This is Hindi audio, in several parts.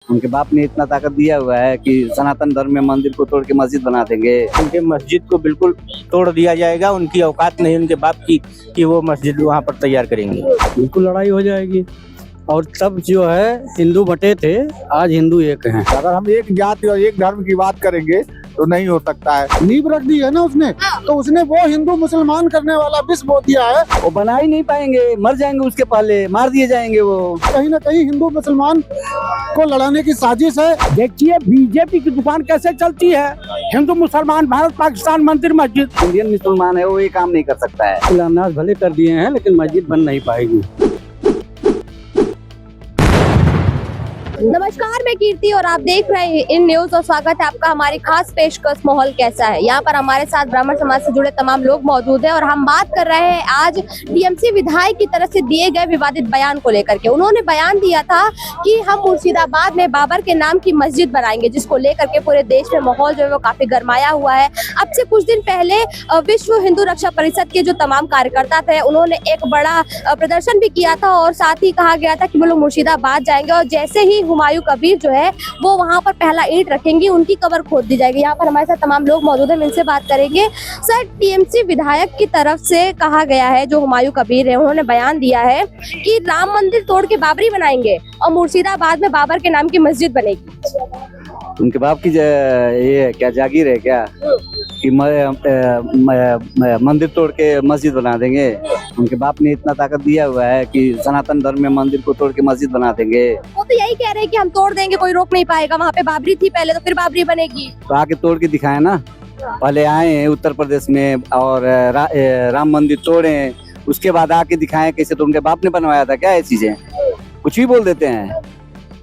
उनके बाप ने इतना ताकत दिया हुआ है कि सनातन धर्म में मंदिर को तोड़ के मस्जिद बना देंगे। उनके मस्जिद को बिल्कुल तोड़ दिया जाएगा। उनकी औकात नहीं उनके बाप की कि वो मस्जिद वहाँ पर तैयार करेंगे। बिल्कुल लड़ाई हो जाएगी। और तब जो है हिंदू बटे थे, आज हिंदू एक हैं। अगर हम एक जाति और एक धर्म की बात करेंगे तो नहीं हो सकता है। नींव रख दी है ना उसने, तो उसने वो हिंदू मुसलमान करने वाला विष बो दिया है। वो बना ही नहीं पाएंगे, मर जाएंगे उसके पहले, मार दिए जाएंगे वो। कहीं ना कहीं हिंदू मुसलमान को लड़ाने की साजिश है। देखिए बीजेपी की दुकान कैसे चलती है। हिंदू मुसलमान, भारत पाकिस्तान, मंदिर मस्जिद। इंडियन मुसलमान है वो ये काम नहीं कर सकता है। शिलान्यास भले कर दिए हैं लेकिन मस्जिद बन नहीं पाएगी। नमस्कार, मैं कीर्ति और आप देख रहे हैं इन न्यूज और स्वागत है आपका हमारी खास पेशकश माहौल कैसा है। यहाँ पर हमारे साथ ब्राह्मण समाज से जुड़े तमाम लोग मौजूद हैं और हम बात कर रहे हैं आज टीएमसी विधायक की तरफ से दिए गए विवादित बयान को लेकर के। उन्होंने बयान दिया था कि हम मुर्शिदाबाद में बाबर के नाम की मस्जिद बनाएंगे, जिसको लेकर के पूरे देश में माहौल जो है वो काफी गरमाया हुआ है। अब से कुछ दिन पहले विश्व हिंदू रक्षा परिषद के जो तमाम कार्यकर्ता थे उन्होंने एक बड़ा प्रदर्शन भी किया था और साथ ही कहा गया था कि वो लोग मुर्शिदाबाद जाएंगे और जैसे ही हुमायूं कबीर जो है वो वहां पर पहला ईंट रखेंगे, उनकी कब्र खोद दी जाएगी। यहाँ पर हमारे साथ तमाम लोग मौजूद हैं, इनसे बात करेंगे। सर, टीएमसी विधायक की तरफ से कहा गया है, जो हुमायूं कबीर है उन्होंने बयान दिया है कि राम मंदिर तोड़ के बाबरी बनाएंगे और मुर्शिदाबाद में बाबर के नाम की मस्जिद बनेगी। उनके बाप की ये क्या जागीर है क्या कि मंदिर तोड़ के मस्जिद बना देंगे। उनके बाप ने इतना ताकत दिया हुआ है कि सनातन धर्म में मंदिर को तोड़ के मस्जिद बना देंगे। वो तो यही कह रहे हैं कि हम तोड़ देंगे, कोई रोक नहीं पाएगा। वहाँ पे बाबरी थी पहले, तो फिर बाबरी बनेगी। तो आके तोड़ के दिखाए ना। पहले आए हैं उत्तर प्रदेश में और राम मंदिर तोड़े, उसके बाद आके दिखाएं कैसे। तो उनके बाप ने बनवाया था क्या ये चीजें? कुछ भी बोल देते हैं,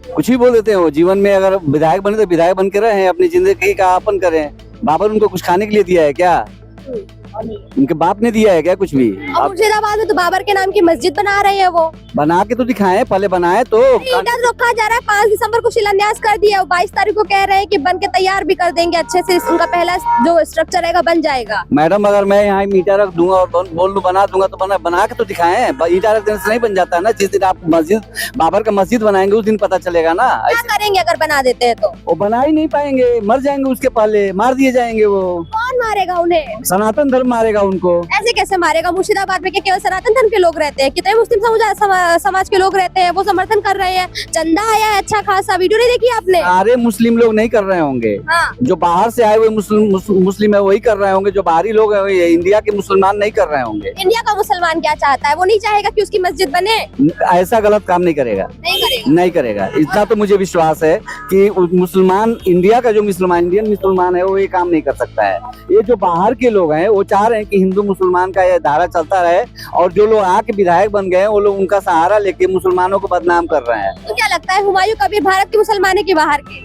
कुछ भी बोल देते हैं। वो जीवन में अगर विधायक बने तो विधायक बन के रहे, अपनी जिंदगी का अपन करें। बाबर उनको कुछ खाने के लिए दिया है क्या? उनके बाप ने दिया है क्या कुछ भी? मुर्शिदाबाद में तो बाबर के नाम की मस्जिद बना रहे हैं, वो बना के तो दिखाएं, पहले बनाए तो। रोका जा रहा है। 5 दिसंबर को शिलान्यास कर दिया, 22 तारीख को कह रहे हैं कि बन के तैयार भी कर देंगे, अच्छे से उनका पहला जो स्ट्रक्चर रहेगा बन जाएगा। मैडम, अगर मैं यहाँ ईंटा रख दूंगा और बोल दूं बना दूंगा तो बना के तो दिखाएं। ईंटा रख देने से नहीं बन जाता है ना। जिस दिन आप मस्जिद बाबर का मस्जिद बनाएंगे उस दिन पता चलेगा ना। क्या करेंगे अगर बना देते हैं तो? वो बना ही नहीं पाएंगे, मर जाएंगे उसके पहले, मार दिए जाएंगे। वो कौन मारेगा उन्हें? सनातन धर्म मारेगा उनको। ऐसे कैसे मारेगा? मुर्शिदाबाद में क्या केवल सनातन धर्म के लोग रहते हैं? कितने मुस्लिम समाज के लोग रहते हैं, वो समर्थन कर रहे हैं। चंदा आया है अच्छा खासा, वीडियो नहीं देखी आपने? सारे मुस्लिम लोग नहीं कर रहे होंगे। हाँ। जो बाहर से आए हुए मुस्लिम है वही कर रहे होंगे। जो बाहरी लोग है इंडिया के मुसलमान नहीं कर रहे होंगे। इंडिया का मुसलमान क्या चाहता है? वो नहीं चाहेगा कि उसकी मस्जिद बने। ऐसा गलत काम नहीं करेगा, नहीं करेगा। इतना तो मुझे विश्वास है कि मुसलमान, इंडिया का जो इंडियन मुसलमान है वो ये काम नहीं कर सकता है। ये जो बाहर के लोग हैं वो चाह रहे हैं कि हिंदू मुसलमान का ये धारा चलता रहे और जो लोग आके विधायक बन गए वो लोग उनका सहारा लेके मुसलमानों को बदनाम कर रहे हैं। तो क्या लगता है हुमायूं कबीर भारत के मुसलमान है कि बाहर के?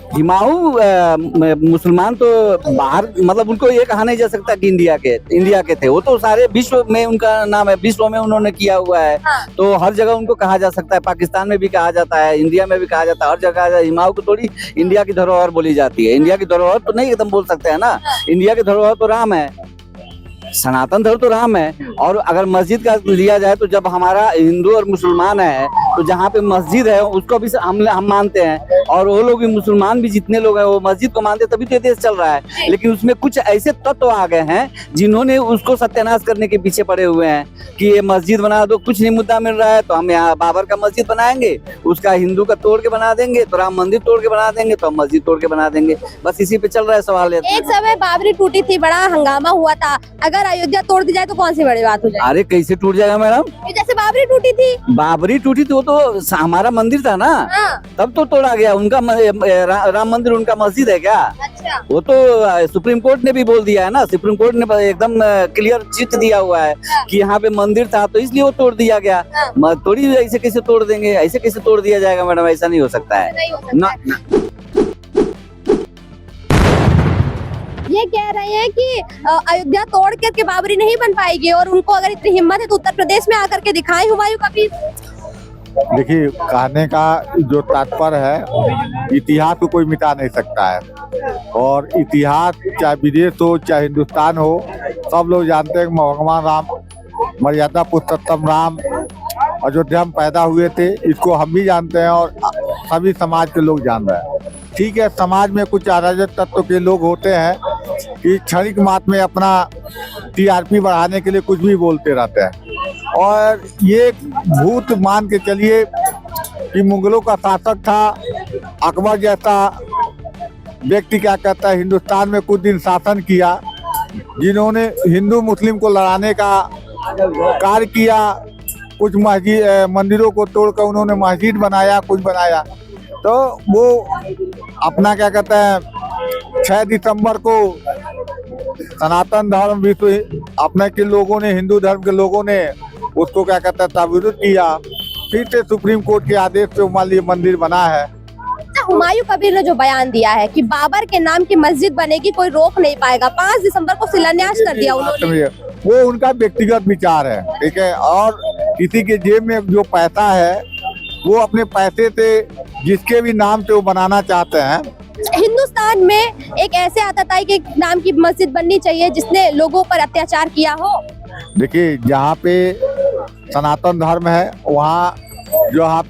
हुमायूं मुसलमान तो बाहर, मतलब उनको ये कहा नहीं जा सकता कि इंडिया के थे। वो तो सारे विश्व में उनका नाम है, विश्व में उन्होंने किया हुआ है। हाँ। तो हर जगह उनको कहा जा सकता है। पाकिस्तान में भी कहा जाता है, इंडिया में भी कहा जाता है, हर जगह। हुमायूं को थोड़ी इंडिया की धरोहर बोली जाती है। इंडिया की धरोहर तो नहीं एकदम बोल सकते है ना। इंडिया की धरोहर तो राम है, सनातन धर्म तो राम है। और अगर मस्जिद का लिया जाए तो जब हमारा हिंदू और मुसलमान है तो जहाँ पे मस्जिद है उसको भी हम मानते हैं। और वो लोग भी, मुसलमान भी जितने लोग हैं वो मस्जिद को मानते हैं, तभी तो ये देश चल रहा है। लेकिन उसमें कुछ ऐसे तत्व आ गए हैं जिन्होंने उसको सत्यानाश करने के पीछे पड़े हुए हैं कि ये मस्जिद बना दो, कुछ नहीं मुद्दा मिल रहा है तो हम यहाँ बाबर का मस्जिद बनाएंगे, उसका हिंदू का तोड़ के बना देंगे, तो राम मंदिर तोड़ के बना देंगे तो हम मस्जिद तोड़ के बना देंगे। बस इसी पे चल रहा है सवाल। एक समय बाबरी टूटी थी, बड़ा हंगामा हुआ था। अगर अयोध्या तोड़ दी जाए तो कौन सी बड़ी बात हो जाए? अरे कैसे टूट जाएगा मैडम? जैसे बाबरी टूटी थी। बाबरी टूटी थी, वो तो हमारा मंदिर था ना। हाँ। तब तो तोड़ा गया। उनका राम मंदिर उनका मस्जिद है क्या? अच्छा। वो तो सुप्रीम कोर्ट ने भी बोल दिया है ना। सुप्रीम कोर्ट ने एकदम क्लियर चिट दिया हुआ है कि यहाँ पे मंदिर था तो इसलिए वो तोड़ दिया गया। थोड़ी ऐसे कैसे तोड़ देंगे? ऐसे कैसे तोड़ दिया जाएगा मैडम? ऐसा नहीं हो सकता है। नहीं हो सकता है। ये कह रहे हैं कि अयोध्या तोड़ करके बाबरी नहीं बन पाएगी और उनको अगर इतनी हिम्मत है तो उत्तर प्रदेश में आकर के दिखाएं हुमायूं कबीर। देखिए, कहने का जो तात्पर्य है, इतिहास को कोई मिटा नहीं सकता है। और इतिहास चाहे विदेश हो चाहे हिंदुस्तान हो, सब लोग जानते हैं कि भगवान राम, मर्यादा पुरुषोत्तम राम अयोध्या में पैदा हुए थे। इसको हम भी जानते हैं और सभी समाज के लोग जान रहे हैं। ठीक है, समाज में कुछ अराजक तत्व के लोग होते हैं कि क्षणिक मात्र में अपना टीआरपी बढ़ाने के लिए कुछ भी बोलते रहते हैं, और ये भूत मान के चलिए कि मुगलों का शासक था अकबर जैसा व्यक्ति, क्या कहता है, हिंदुस्तान में कुछ दिन शासन किया, जिन्होंने हिंदू मुस्लिम को लड़ाने का कार्य किया। कुछ मस्जिद मंदिरों को तोड़कर उन्होंने मस्जिद बनाया, कुछ बनाया। तो वो अपना क्या कहते हैं 6 दिसंबर को सनातन धर्म विश्व अपने के लोगों ने, हिंदू धर्म के लोगों ने उसको क्या कहते हैं ताबूत किया। फिर से सुप्रीम कोर्ट के आदेश पे मान लीजिए मंदिर बना है। हुमायूं कबीर ने जो बयान दिया है कि बाबर के नाम की मस्जिद बनेगी, कोई रोक नहीं पाएगा, 5 दिसंबर को शिलान्यास कर दिया उन्होंने। वो उनका व्यक्तिगत विचार है, ठीक है, और किसी के जेब में जो पैसा है वो अपने पैसे से जिसके भी नाम से वो बनाना चाहते हैं। हिंदुस्तान में एक ऐसे आतताई के नाम की मस्जिद बननी चाहिए जिसने लोगों पर अत्याचार किया हो। देखिए, जहाँ पे सनातन धर्म है वहाँ जहाँ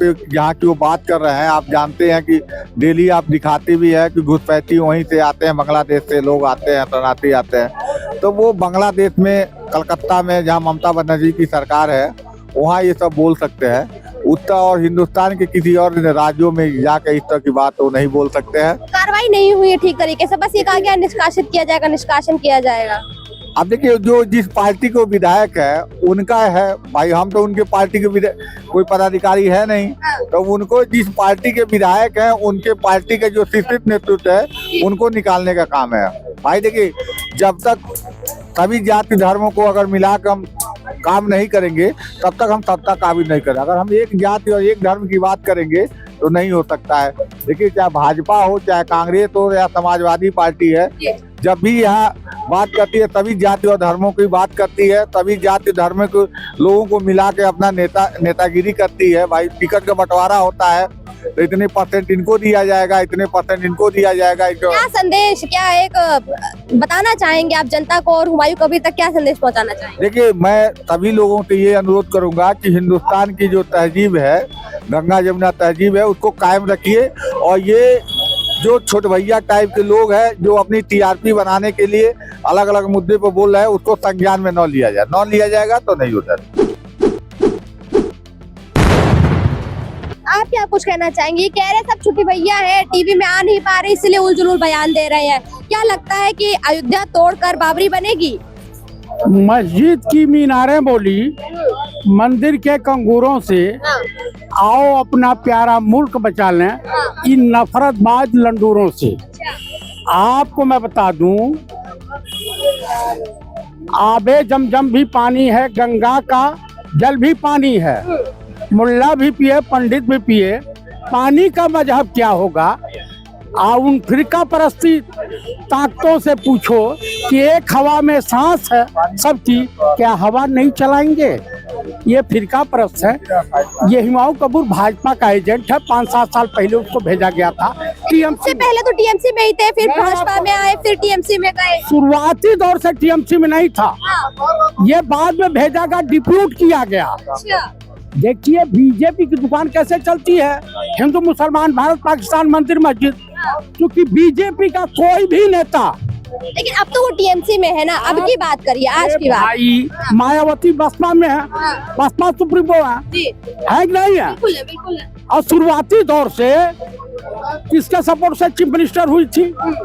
की वो बात कर रहे हैं, आप जानते हैं कि डेली आप दिखाते भी है कि घुसपैठी वहीं से आते हैं, बांग्लादेश से लोग आते हैं, शरणार्थी आते हैं। तो वो बांग्लादेश में, कलकत्ता में जहाँ ममता बनर्जी की सरकार है वहाँ ये सब बोल सकते हैं। उत्तर और हिंदुस्तान के किसी और राज्यों में जाकर इस तरह की बात वो नहीं बोल सकते हैं। कार्रवाई नहीं हुई है ठीक तरीके से, बस ये कहा गया निष्कासित किया जाएगा, निष्कासन किया जाएगा। अब देखिए, जो जिस पार्टी को विधायक है उनका है भाई, हम तो उनके पार्टी के कोई पदाधिकारी है नहीं, तो उनको जिस पार्टी के विधायक हैं उनके पार्टी के जो शीर्ष नेतृत्व है उनको निकालने का काम है भाई। देखिए, जब तक सभी जाति धर्मों को अगर मिलाकर हम काम नहीं करेंगे तब तक हम सत्ता काबिज नहीं करें। अगर हम एक जाति और एक धर्म की बात करेंगे तो नहीं हो सकता है। देखिए, चाहे भाजपा हो, चाहे कांग्रेस हो, या समाजवादी पार्टी है, जब भी यहाँ बात करती है तभी जाति और धर्मों की बात करती है, तभी जाति धर्म के लोगों को मिला के अपना नेतागिरी करती है। भाई, टिकट का बंटवारा होता है तो इतने % इनको दिया जाएगा, इतने % इनको दिया जाएगा। क्या संदेश, क्या एक बताना चाहेंगे आप जनता को, और हुमायूं कबीर तक क्या संदेश पहुंचाना चाहेंगे? देखिए, मैं सभी लोगों से ये अनुरोध करूंगा कि हिंदुस्तान की जो तहजीब है, गंगा जमुना तहजीब है, उसको कायम रखिए। और ये जो छोट भैया टाइप के लोग हैं जो अपनी टीआरपी बनाने के लिए अलग अलग मुद्दे पर बोल रहे हैं, उसको संज्ञान में न लिया जाए। न लिया जाएगा तो नहीं होता। आप क्या कुछ कहना चाहेंगे? ये कह रहे सब छुट्टी भैया है, टीवी में आ नहीं पा रहे इसलिए उलझुल बयान दे रहे हैं। क्या लगता है कि अयोध्या तोड़कर बाबरी बनेगी? मस्जिद की मीनारें बोली, मंदिर के कंगूरों से आओ अपना प्यारा मुल्क बचा लें इन नफरतबाज लंडूरों से। आपको मैं बता दूं, आबे जमजम भी पानी है, गंगा का जल भी पानी है, मुल्ला भी पिए, पंडित भी पिए, पानी का मजहब क्या होगा? उन फिरका परस्ती ताकतों से पूछो कि एक हवा में सांस है सबकी, क्या हवा नहीं चलाएंगे? ये फिरका परस्त है। ये हुमायूं कबीर भाजपा का एजेंट है। 5-7 साल पहले उसको भेजा गया था टीएमसी। पहले तो टीएमसी में ही थे, फिर भाजपा में आए, फिर टीएमसी में गए। शुरुआती दौर से टीएमसी में नहीं था, ये बाद में भेजा गया, डिप्यूट किया गया। देखिए, बीजेपी की दुकान कैसे चलती है, हिंदू मुसलमान भारत पाकिस्तान मंदिर मस्जिद, क्योंकि बीजेपी का कोई भी नेता, लेकिन अब तो वो टीएमसी में है ना। अब की बात करिए, आज की बात। भाई, मायावती बसपा में है, बसपा सुप्रीमो है कि नहीं है? बिल्कुल है, बिल्कुल है। और शुरुआती दौर से किसके सपोर्ट से चीफ मिनिस्टर हुई थी?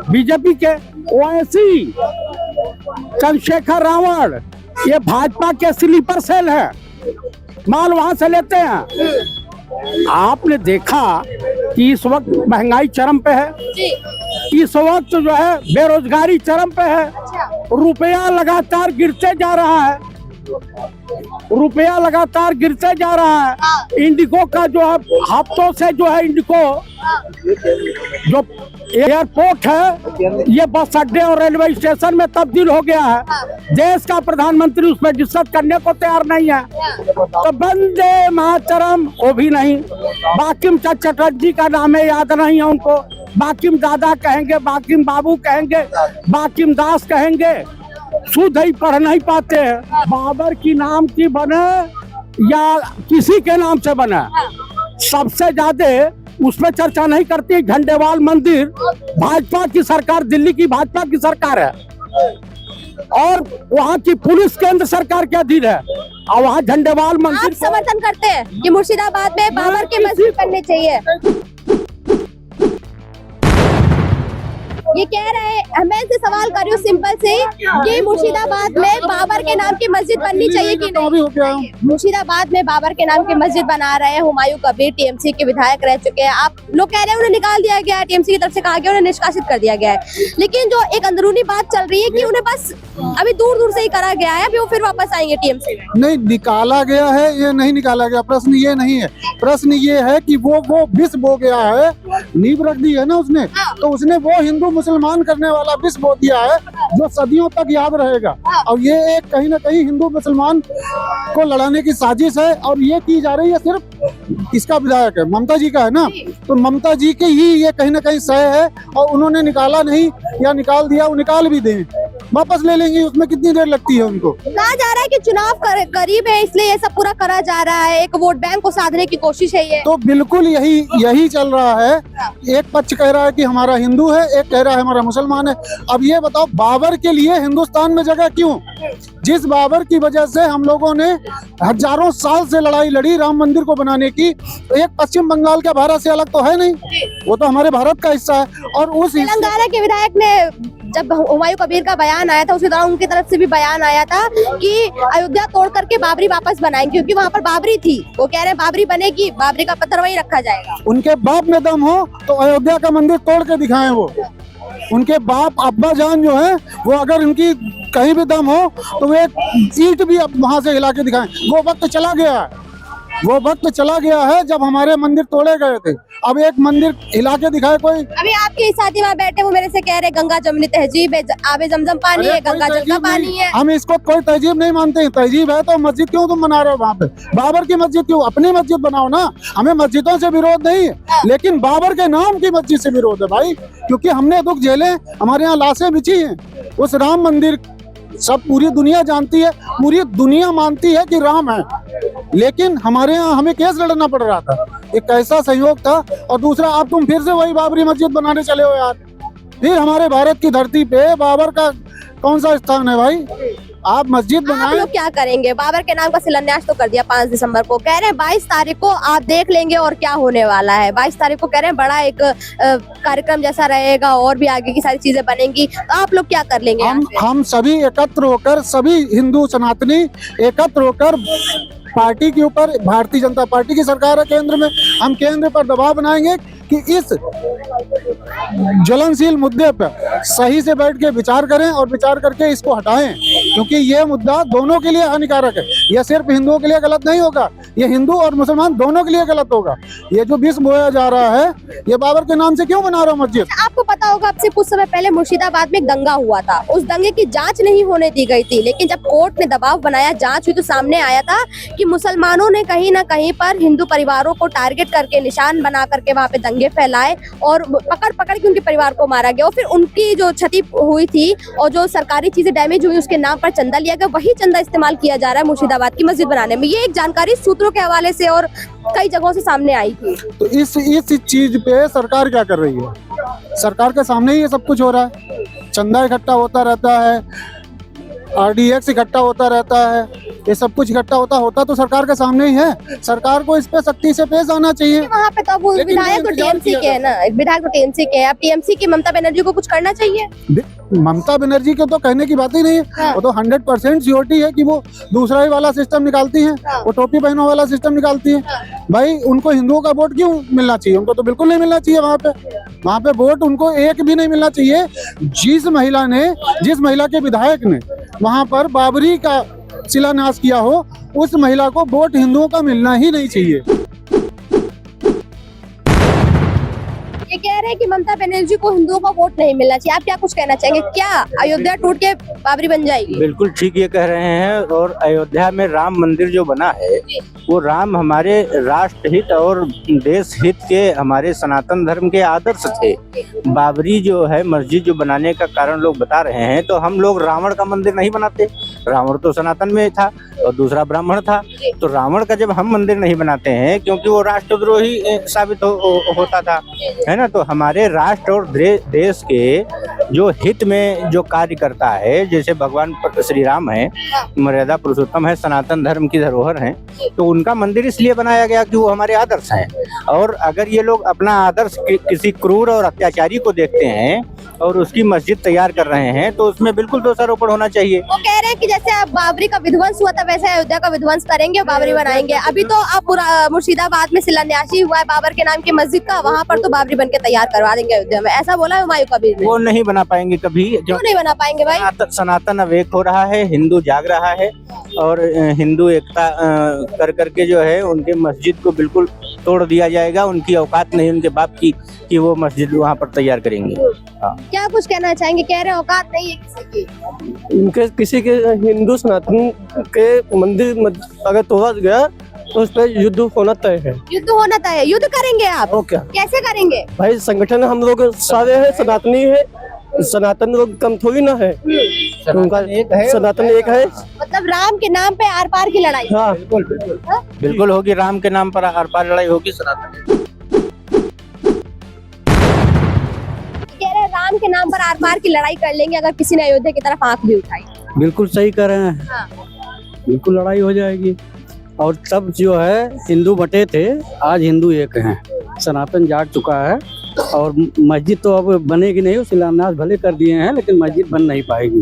बीजेपी के। ओवैसी, चंद्रशेखर रावण, ये भाजपा के स्लीपर सेल है, माल वहां से लेते हैं। आपने देखा कि इस वक्त महंगाई चरम पे है, इस वक्त जो है बेरोजगारी चरम पे है, रुपया लगातार गिरते जा रहा है, रुपया लगातार गिरते जा रहा है। इंडिगो का जो है हफ्तों से जो है इंडिगो जो एयरपोर्ट है ये बस अड्डे और रेलवे स्टेशन में तब्दील हो गया है। देश का प्रधानमंत्री उसमें डिस्कस करने को तैयार नहीं है। तो वंदे मातरम वो भी नहीं, बाकिम चटर्जी का नाम है, याद नहीं है उनको, बाकिम दादा कहेंगे, बाकिम बाबू कहेंगे, बाकिम दास कहेंगे, शुद्ध ही पढ़ नहीं पाते हैं। बाबर की नाम की बने या किसी के नाम से बने, सबसे ज्यादा उस पर चर्चा नहीं करती। झंडेवाल मंदिर भाजपा की सरकार, दिल्ली की भाजपा की सरकार है और वहाँ की पुलिस केंद्र सरकार के अधीन है और वहाँ झंडेवाल आप मंदिर समर्थन करते हैं कि मुर्शिदाबाद में बाबर की मस्जिद बननी चाहिए? ये कह रहे हैं, मैं इनसे सवाल कर रही हूँ सिंपल से कि मुर्शिदाबाद में बाबर के नाम की मस्जिद बननी चाहिए कि नहीं? मुर्शिदाबाद में बाबर के नाम की मस्जिद बना रहे हैं हुमायूं कबीर, टीएमसी के विधायक रह चुके हैं। आप लोग कह रहे हैं उन्हें निकाल दिया गया है, टीएमसी की तरफ से कहा गया उन्हें निष्कासित कर दिया गया है, लेकिन जो एक अंदरूनी बात चल रही है कि उन्हें बस अभी दूर दूर से ही करा गया है, अभी वो फिर वापस आएंगे टीएमसी में। नहीं निकाला गया है, ये नहीं निकाला गया। प्रश्न ये नहीं है, प्रश्न ये है कि वो विष बो गया है, नींव रख दी है ना उसने, तो उसने वो हिंदू मुसलमान करने वाला विष बो दिया है जो सदियों तक याद रहेगा। और ये एक कहीं ना कहीं हिंदू मुसलमान को लड़ाने की साजिश है और ये की जा रही है सिर्फ इसका विधायक है, ममता जी का है ना, तो ममता जी की ही ये कहीं ना कहीं सह है और उन्होंने निकाला नहीं या निकाल दिया, वो निकाल भी दें वापस ले लेंगे, उसमें कितनी देर लगती है उनको। कहा जा रहा है कि चुनाव करीब है इसलिए ये सब पूरा करा जा रहा है, एक वोट बैंक को साधने की कोशिश है ये। तो बिल्कुल यही चल रहा है। एक पक्ष कह रहा है कि हमारा हिंदू है, एक कह रहा है हमारा मुसलमान है। अब ये बताओ बाबर के लिए हिंदुस्तान में जगह क्यों? जिस बाबर की वजह से हम लोगों ने हजारों साल से लड़ाई लड़ी राम मंदिर को बनाने की, एक पश्चिम बंगाल का भारत से अलग तो है नहीं, वो तो हमारे भारत का हिस्सा है। और उस तेलंगाना के विधायक ने जब हुमायूं कबीर का बयान आया था उसी दौरान उनकी तरफ से भी बयान आया था कि अयोध्या तोड़ करके बाबरी वापस बनाएंगे, क्योंकि वहाँ पर बाबरी थी। वो कह रहे हैं बाबरी बनेगी, बाबरी का पत्थर वही रखा जाएगा। उनके बाप में दम हो तो अयोध्या का मंदिर तोड़ के दिखाएं। वो उनके बाप अब्बा जान जो है वो अगर उनकी कहीं भी दम हो तो वो एक ईंट भी वहां से हिला के दिखाएं। वो वक्त चला गया है, वो वक्त चला गया है जब हमारे मंदिर तोड़े गए थे। अब एक मंदिर हिला के दिखाए कोई। अभी आपके साथी वहाँ बैठे वो मेरे से कह रहे गंगा जमुनी तहजीब है, आबे जमजम पानी है, गंगा जल का पानी है। हम इसको कोई तहजीब नहीं मानते हैं। तहजीब है तो मस्जिद क्यों तुम बना रहे हो वहाँ पे? बाबर की मस्जिद क्यों? अपनी मस्जिद बनाओ ना। हमें मस्जिदों से विरोध नहीं है, लेकिन बाबर के नाम की मस्जिद से विरोध है भाई, क्योंकि हमने दुख झेले, हमारे यहाँ लाशें बिछी हैं। उस राम मंदिर सब पूरी दुनिया जानती है, पूरी दुनिया मानती है कि राम है, लेकिन हमारे यहाँ हमें केस लड़ना पड़ रहा था। एक कैसा सहयोग था। और दूसरा, अब तुम फिर से वही बाबरी मस्जिद बनाने चले हो यार। फिर हमारे भारत की धरती पे बाबर का कौन सा स्थान है भाई? आप मस्जिद आप बनाएं। लोग क्या करेंगे? बाबर के नाम का शिलान्यास तो कर दिया 5 दिसंबर को, कह रहे हैं 22 तारीख को आप देख लेंगे और क्या होने वाला है। 22 तारीख को कह रहे हैं बड़ा एक कार्यक्रम जैसा रहेगा और भी आगे की सारी चीजें बनेंगी, तो आप लोग क्या कर लेंगे? हम सभी एकत्र होकर, सभी हिंदू सनातनी एकत्र होकर पार्टी के ऊपर, भारतीय जनता पार्टी की सरकार है केंद्र में, हम केंद्र पर दबाव बनाएंगे कि इस ज्वलनशील मुद्दे पर सही से बैठ के विचार करें और विचार करके इसको हटाएं, क्योंकि ये मुद्दा दोनों के लिए हानिकारक है। यह सिर्फ हिंदुओं के लिए गलत नहीं होगा, ये हिंदू और मुसलमान दोनों के लिए गलत होगा। ये जो विष बोया जा रहा है, ये बाबर के नाम से क्यों बना रहा मस्जिद? आपको पता होगा अब से कुछ समय पहले मुर्शिदाबाद में दंगा हुआ था, उस दंगे की जांच नहीं होने दी गई थी, लेकिन जब कोर्ट ने दबाव बनाया, जांच हुई, तो सामने आया था कि मुसलमानों ने कहीं ना कहीं पर हिंदू परिवारों को टारगेट करके, निशान बना करके वहाँ पे दंगे फैलाए और पकड़ के उनके परिवार को मारा गया। और फिर उनकी जो क्षति हुई थी और जो सरकारी चीजें डैमेज हुई, उसके नाम पर चंदा लिया गया, वही चंदा इस्तेमाल किया जा रहा है मुर्शिदाबाद की मस्जिद बनाने में। ये एक जानकारी सूत्रों के हवाले से और कई जगहों से सामने आई थी। तो इस चीज पे सरकार क्या कर रही है? सरकार के सामने ही ये सब कुछ हो रहा है। चंदा इकट्ठा होता रहता है, RDX इकट्ठा होता रहता है, ये सब कुछ इकट्ठा होता तो सरकार के सामने ही है। सरकार को इस पे सख्ती से पेश आना चाहिए। वहाँ पे तो अब विधायक तो टीएमसी के है ना, विधायक तो टीएमसी के है। अब टीएमसी की ममता बनर्जी को कुछ करना चाहिए। ममता बनर्जी के तो कहने की बात ही नहीं है। हाँ। वो तो 100% श्योरिटी है कि वो दूसरा ही वाला सिस्टम निकालती हैं। हाँ। वो टोपी पहनों वाला सिस्टम निकालती है। हाँ। भाई उनको हिंदुओं का वोट क्यों मिलना चाहिए? उनको तो बिल्कुल नहीं मिलना चाहिए। वहाँ पे वोट उनको एक भी नहीं मिलना चाहिए। जिस महिला के विधायक ने वहाँ पर बाबरी का शिलान्यास किया हो, उस महिला को वोट हिंदुओं का मिलना ही नहीं चाहिए। ये कह रहे हैं कि ममता बनर्जी को हिंदुओं का वोट नहीं मिलना चाहिए। आप क्या कुछ कहना चाहेंगे? क्या अयोध्या टूट के बाबरी बन जाएगी? बिल्कुल ठीक ये कह रहे हैं। और अयोध्या में राम मंदिर जो बना है, वो राम हमारे राष्ट्र हित और देश हित के, हमारे सनातन धर्म के आदर्श थे। बाबरी जो है मस्जिद जो बनाने का कारण लोग बता रहे हैं, तो हम लोग रावण का मंदिर नहीं बनाते। रावण तो सनातन में था और दूसरा ब्राह्मण था। तो रावण का जब हम मंदिर नहीं बनाते हैं क्योंकि वो राष्ट्रद्रोही साबित होता था, है ना। तो हमारे राष्ट्र और देश के जो हित में जो कार्य करता है, जैसे भगवान श्री राम है, मर्यादा पुरुषोत्तम है, सनातन धर्म की धरोहर हैं, तो उनका मंदिर इसलिए बनाया गया कि वो हमारे आदर्श हैं। और अगर ये लोग अपना आदर्श किसी क्रूर और अत्याचारी को देखते हैं और उसकी मस्जिद तैयार कर रहे हैं तो उसमें बिल्कुल दोषारोपण होना चाहिए। वो कह रहे हैं कि जैसे अब बाबरी का विध्वंस हुआ था वैसे अयोध्या का विध्वंस करेंगे और बाबरी बनाएंगे। अभी तो आप पूरा मुर्शिदाबाद में शिलान्यासी हुआ है बाबर के नाम की मस्जिद का, वहाँ पर तो बाबरी बन के तैयार करवा देंगे अयोध्या में, ऐसा बोला हुमायूं कबीर ने। वो नहीं बना पाएंगे कभी। क्यों नहीं बना पाएंगे भाई? सनातन अवेक हो रहा है, हिंदू जाग रहा है और हिंदू एकता कर करके जो है उनके मस्जिद को बिल्कुल तोड़ दिया जाएगा। उनकी औकात नहीं उनके बाप की कि वो मस्जिद वहाँ पर तैयार करेंगे। हाँ। क्या कुछ कहना चाहेंगे? कह रहे हैं औकात नहीं है किसी की। इनके किसी के हिंदू सनातन के मंदिर अगर तोड़ा गया तो उस पर युद्ध होना तय है। युद्ध होना तय है? युद्ध करेंगे आप? और क्या कैसे करेंगे भाई? संगठन हम लोग सारे हैं, सनातनी है, सनातन लोग कम थोड़ी ना है, उनका सनातन एक है। मतलब राम के नाम पे आर पार की लड़ाई? हाँ बिल्कुल होगी, राम के नाम पर आर पार लड़ाई होगी। सनातन कह रहे हैं राम के नाम पर आर पार की लड़ाई कर लेंगे अगर किसी ने अयोध्या की तरफ आंख भी उठाई। बिल्कुल सही कर रहे हैं। हाँ। बिल्कुल लड़ाई हो जाएगी। और तब जो है हिंदू बटे थे, आज हिंदू एक हैं। सनातन जाग चुका है और मस्जिद तो अब बनेगी नहीं, शिलान्यास भले कर दिए हैं लेकिन मस्जिद बन नहीं पाएगी।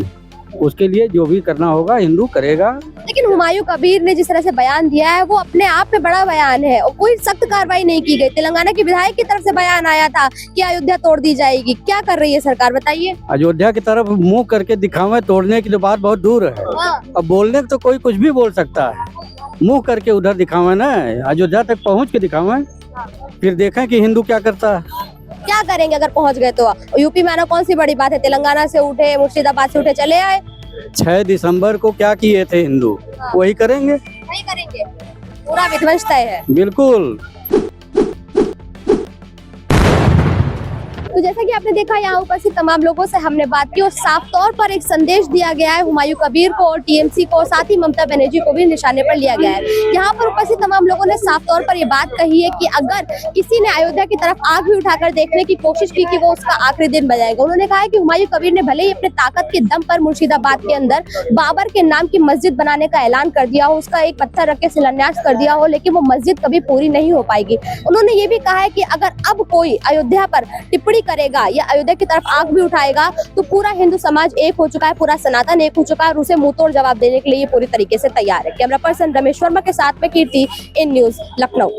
उसके लिए जो भी करना होगा हिंदू करेगा। लेकिन हुमायूं कबीर ने जिस तरह से बयान दिया है वो अपने आप में बड़ा बयान है और कोई सख्त कार्रवाई नहीं की गई। तेलंगाना के विधायक की तरफ से बयान आया था कि अयोध्या तोड़ दी जाएगी। क्या कर रही है सरकार, बताइए? अयोध्या की तरफ मुंह करके दिखावे, तोड़ने की तो बात बहुत दूर है। हाँ। अब बोलने तो कोई कुछ भी बोल सकता है, मुंह करके उधर दिखावे ना, अयोध्या तक पहुँच के दिखावे, फिर देखें कि हिंदू क्या करता है। क्या करेंगे अगर पहुंच गए तो? यूपी में आना कौन सी बड़ी बात है? तेलंगाना से उठे, मुर्शिदाबाद से उठे, चले आए। 6 दिसंबर को क्या किए थे हिंदू, वही करेंगे। नहीं करेंगे, पूरा विध्वंस तय है। बिल्कुल। तो जैसा कि आपने देखा यहाँ उपस्थित तमाम लोगों से हमने बात की और साफ तौर पर एक संदेश दिया गया है हुमायूं कबीर को और टीएमसी को, साथ ही ममता बनर्जी को भी निशाने पर लिया गया है। यहाँ पर उपस्थित तमाम लोगों ने साफ तौर पर ये बात कही है कि अगर किसी ने अयोध्या की तरफ आंख भी उठाकर देखने की कोशिश की कि वो उसका आखिरी दिन बजाएगा। उन्होंने कहा है कि हुमायूं कबीर ने भले ही अपने ताकत के दम पर मुर्शिदाबाद के अंदर बाबर के नाम की मस्जिद बनाने का ऐलान कर दिया हो, उसका एक पत्थर रख के शिलान्यास कर दिया हो, लेकिन वो मस्जिद कभी पूरी नहीं हो पाएगी। उन्होंने ये भी कहा है कि अगर अब कोई अयोध्या पर टिप्पणी करेगा या अयोध्या की तरफ आंख भी उठाएगा तो पूरा हिंदू समाज एक हो चुका है, पूरा सनातन एक हो चुका है और उसे मुंह तोड़ जवाब देने के लिए ये पूरी तरीके से तैयार है। कैमरा पर्सन रमेश वर्मा के साथ में कीर्ति, इन न्यूज़, लखनऊ।